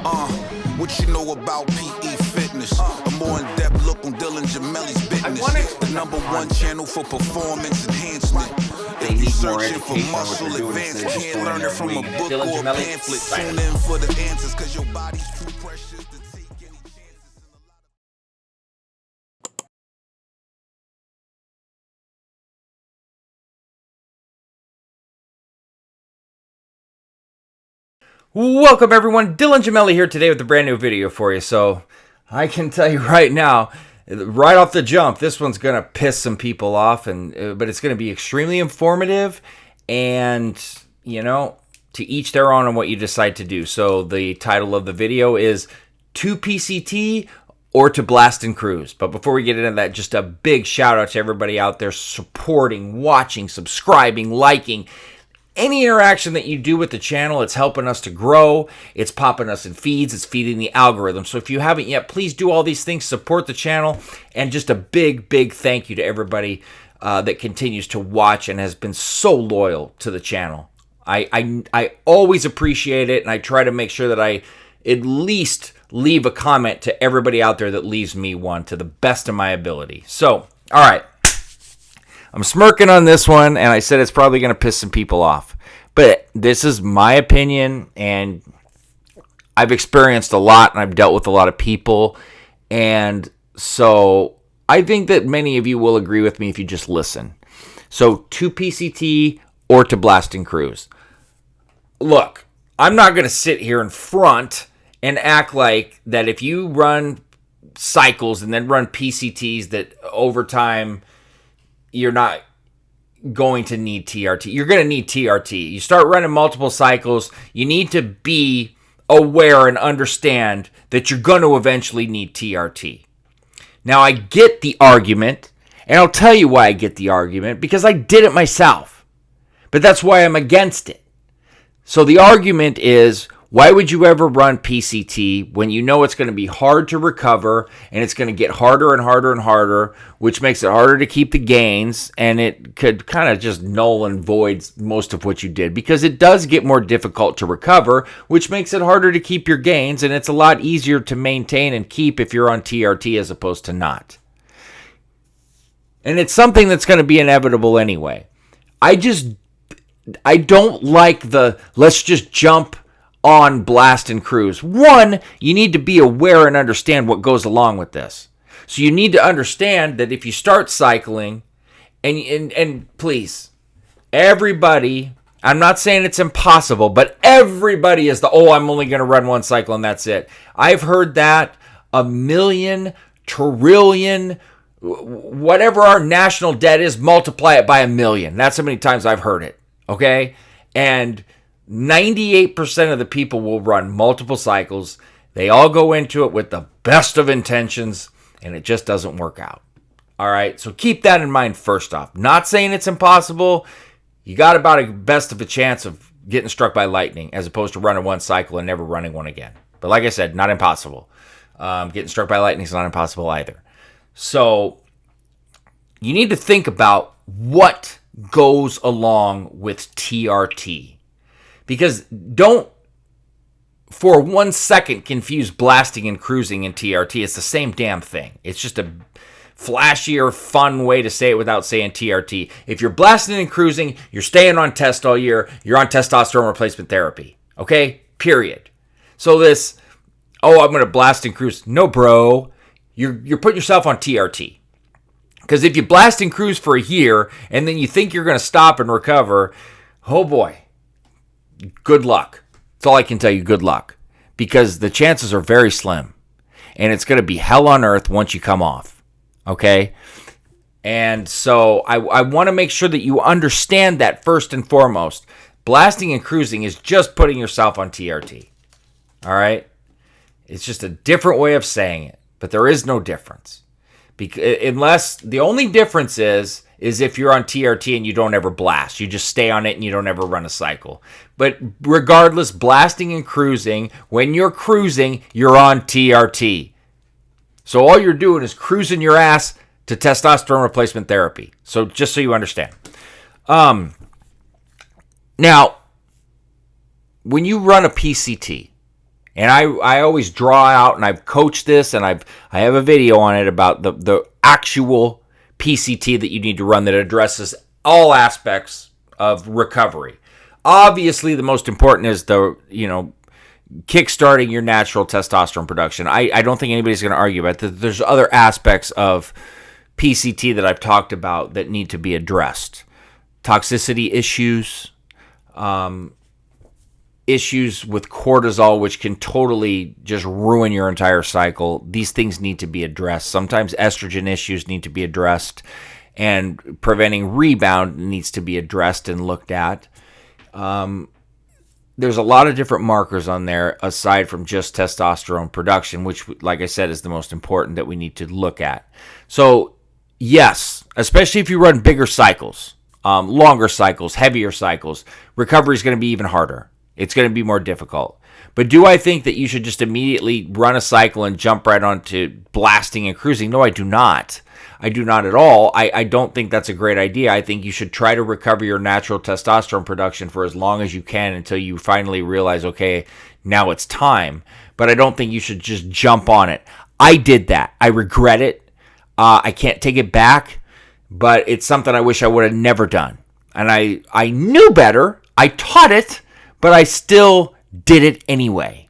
What you know about PE fitness? A more in-depth look on Dylan Gemelli's business. The #1 channel for performance enhancement. If you searching for muscle advance, can't learn it from a book or a pamphlet. Tune in for the answers, cause your body's too precious to take any chances. Welcome everyone, Dylan Gemelli here today with a brand new video for you. So I can tell you right now, right off the jump, this one's gonna piss some people off, but it's gonna be extremely informative, and to each their own on what you decide to do. So the title of the video is to PCT or to blast and cruise. But before we get into that, just a big shout out to everybody out there supporting, watching, subscribing, liking. Any interaction that you do with the channel, it's helping us to grow. It's popping us in feeds. It's feeding the algorithm. So if you haven't yet, please do all these things. Support the channel. And just a big, big thank you to everybody that continues to watch and has been so loyal to the channel. I always appreciate it, and I try to make sure that I at least leave a comment to everybody out there that leaves me one to the best of my ability. So, all right. I'm smirking on this one, and I said it's probably going to piss some people off. But this is my opinion, and I've experienced a lot, and I've dealt with a lot of people. And so I think that many of you will agree with me if you just listen. So to PCT or to blast and cruise. Look, I'm not going to sit here in front and act like that if you run cycles and then run PCTs that over time you're not going to need TRT. You're going to need TRT. You start running multiple cycles, you need to be aware and understand that you're going to eventually need TRT. Now, I get the argument, and I'll tell you why I get the argument, because I did it myself. But that's why I'm against it. So the argument is, why would you ever run PCT when you know it's going to be hard to recover and it's going to get harder and harder and harder, which makes it harder to keep the gains, and it could kind of just null and void most of what you did, because it does get more difficult to recover, which makes it harder to keep your gains, and it's a lot easier to maintain and keep if you're on TRT as opposed to not. And it's something that's going to be inevitable anyway. I don't like the let's just jump on blast and cruise. One, you need to be aware and understand what goes along with this. So you need to understand that if you start cycling, and please, everybody, I'm not saying it's impossible, but everybody is I'm only going to run one cycle and that's it. I've heard that a million, trillion, whatever our national debt is, multiply it by a million. That's how many times I've heard it, okay? And 98% of the people will run multiple cycles. They all go into it with the best of intentions, and it just doesn't work out. All right, so keep that in mind first off. Not saying it's impossible. You got about a best of a chance of getting struck by lightning as opposed to running one cycle and never running one again. But like I said, not impossible. Getting struck by lightning is not impossible either. So you need to think about what goes along with TRT. Because don't, for 1 second, confuse blasting and cruising and TRT. It's the same damn thing. It's just a flashier, fun way to say it without saying TRT. If you're blasting and cruising, you're staying on test all year. You're on testosterone replacement therapy. Okay? Period. So this, I'm going to blast and cruise. No, bro. You're putting yourself on TRT. Because if you blast and cruise for a year and then you think you're going to stop and recover, oh boy. Good luck. That's all I can tell you. Good luck. Because the chances are very slim. And it's going to be hell on earth once you come off. Okay? And so I want to make sure that you understand that first and foremost. Blasting and cruising is just putting yourself on TRT. All right? It's just a different way of saying it. But there is no difference. Unless the only difference is if you're on TRT and you don't ever blast. You just stay on it and you don't ever run a cycle. But regardless, blasting and cruising, when you're cruising, you're on TRT. So all you're doing is cruising your ass to testosterone replacement therapy. So just so you understand. Now, when you run a PCT And I always draw out, and I've coached this, and I have a video on it about the actual PCT that you need to run that addresses all aspects of recovery. Obviously, the most important is kickstarting your natural testosterone production. I don't think anybody's going to argue about that. There's other aspects of PCT that I've talked about that need to be addressed. Toxicity issues, issues with cortisol, which can totally just ruin your entire cycle. These things need to be addressed. Sometimes estrogen issues need to be addressed, and preventing rebound needs to be addressed and looked at. There's a lot of different markers on there aside from just testosterone production, which, like I said, is the most important that we need to look at. So, yes, especially if you run bigger cycles, longer cycles, heavier cycles, recovery is going to be even harder. It's going to be more difficult. But do I think that you should just immediately run a cycle and jump right onto blasting and cruising? No, I do not. I do not at all. I don't think that's a great idea. I think you should try to recover your natural testosterone production for as long as you can until you finally realize, okay, now it's time. But I don't think you should just jump on it. I did that. I regret it. I can't take it back, but it's something I wish I would have never done. And I knew better. I taught it, but I still did it anyway.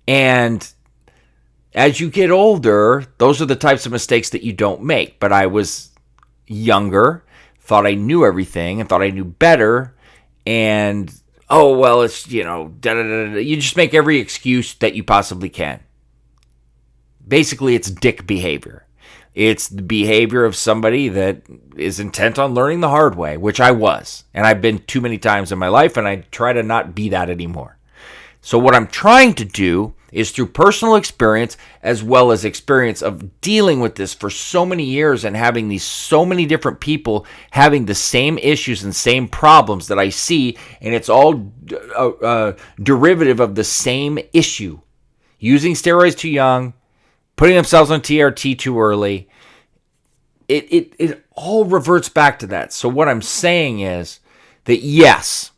And as you get older, those are the types of mistakes that you don't make. But I was younger, thought I knew everything, and thought I knew better. And, oh, well, it's, you just make every excuse that you possibly can. Basically, it's dick behavior. It's the behavior of somebody that is intent on learning the hard way, which I was. And I've been too many times in my life, and I try to not be that anymore. So what I'm trying to do is, through personal experience as well as experience of dealing with this for so many years and having these so many different people having the same issues and same problems that I see, and it's all derivative of the same issue. Using steroids too young, putting themselves on TRT too early. It all reverts back to that. So what I'm saying is that yes,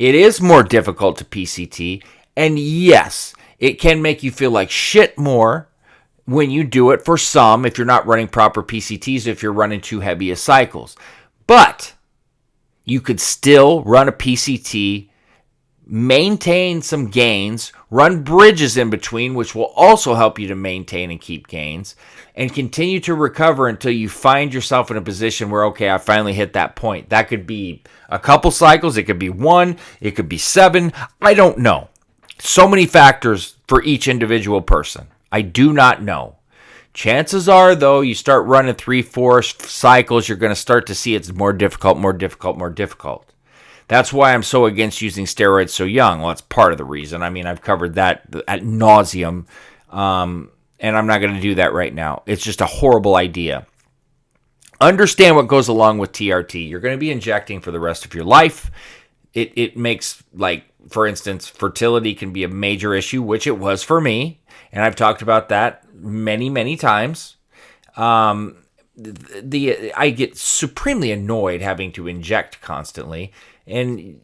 it is more difficult to PCT, and yes, it can make you feel like shit more when you do it for some, if you're not running proper PCTs, if you're running too heavy of cycles. But you could still run a PCT, maintain some gains, run bridges in between, which will also help you to maintain and keep gains, and continue to recover until you find yourself in a position where, okay, I finally hit that point. That could be a couple cycles, it could be 1, it could be 7, I don't know. So many factors for each individual person. I do not know. Chances are, though, you start running 3-4 cycles, you're going to start to see it's more difficult. That's why I'm so against using steroids so young. Well, that's part of the reason. I mean, I've covered that ad nauseum, and I'm not going to do that right now. It's just a horrible idea. Understand what goes along with TRT. You're going to be injecting for the rest of your life. It makes, like, for instance, fertility can be a major issue, which it was for me, and I've talked about that many, many times. I get supremely annoyed having to inject constantly. And,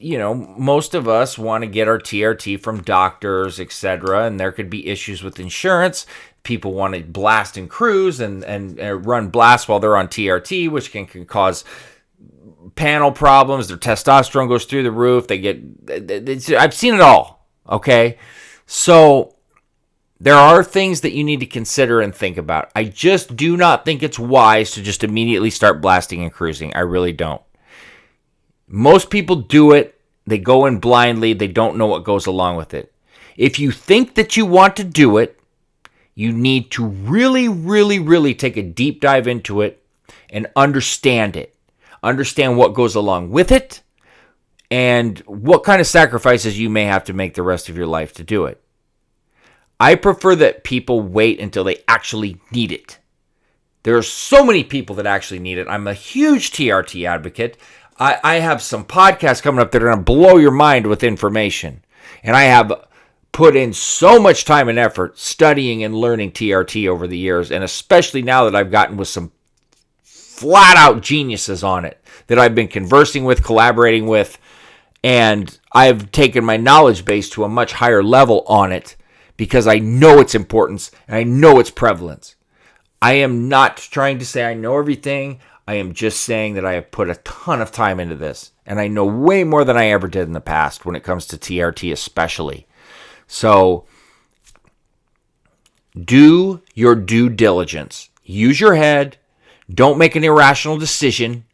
most of us want to get our TRT from doctors, etc., and there could be issues with insurance. People want to blast and cruise and run blasts while they're on TRT, which can cause panel problems. Their testosterone goes through the roof. I've seen it all, okay? So there are things that you need to consider and think about. I just do not think it's wise to just immediately start blasting and cruising. I really don't. Most people do it. They go in blindly. They don't know what goes along with it. If you think that you want to do it, you need to really, really, really take a deep dive into it and understand it. Understand what goes along with it and what kind of sacrifices you may have to make the rest of your life to do it. I prefer that people wait until they actually need it. There are so many people that actually need it. I'm a huge TRT advocate. I have some podcasts coming up that are going to blow your mind with information. And I have put in so much time and effort studying and learning TRT over the years, and especially now that I've gotten with some flat-out geniuses on it that I've been conversing with, collaborating with, and I've taken my knowledge base to a much higher level on it. because I know its importance and I know its prevalence. I am not trying to say I know everything. I am just saying that I have put a ton of time into this, and I know way more than I ever did in the past when it comes to TRT especially. So do your due diligence. Use your head. Don't make an irrational decision.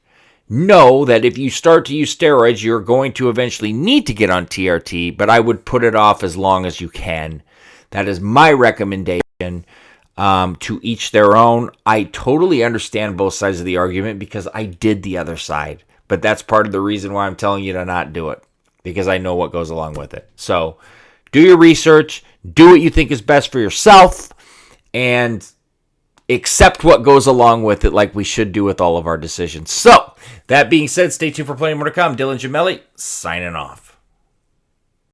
Know that if you start to use steroids, you're going to eventually need to get on TRT, but I would put it off as long as you can. That is my recommendation. To each their own. I totally understand both sides of the argument because I did the other side. But that's part of the reason why I'm telling you to not do it, because I know what goes along with it. So do your research, do what you think is best for yourself, and accept what goes along with it like we should do with all of our decisions. So that being said, stay tuned for plenty more to come. Dylan Gemelli, signing off.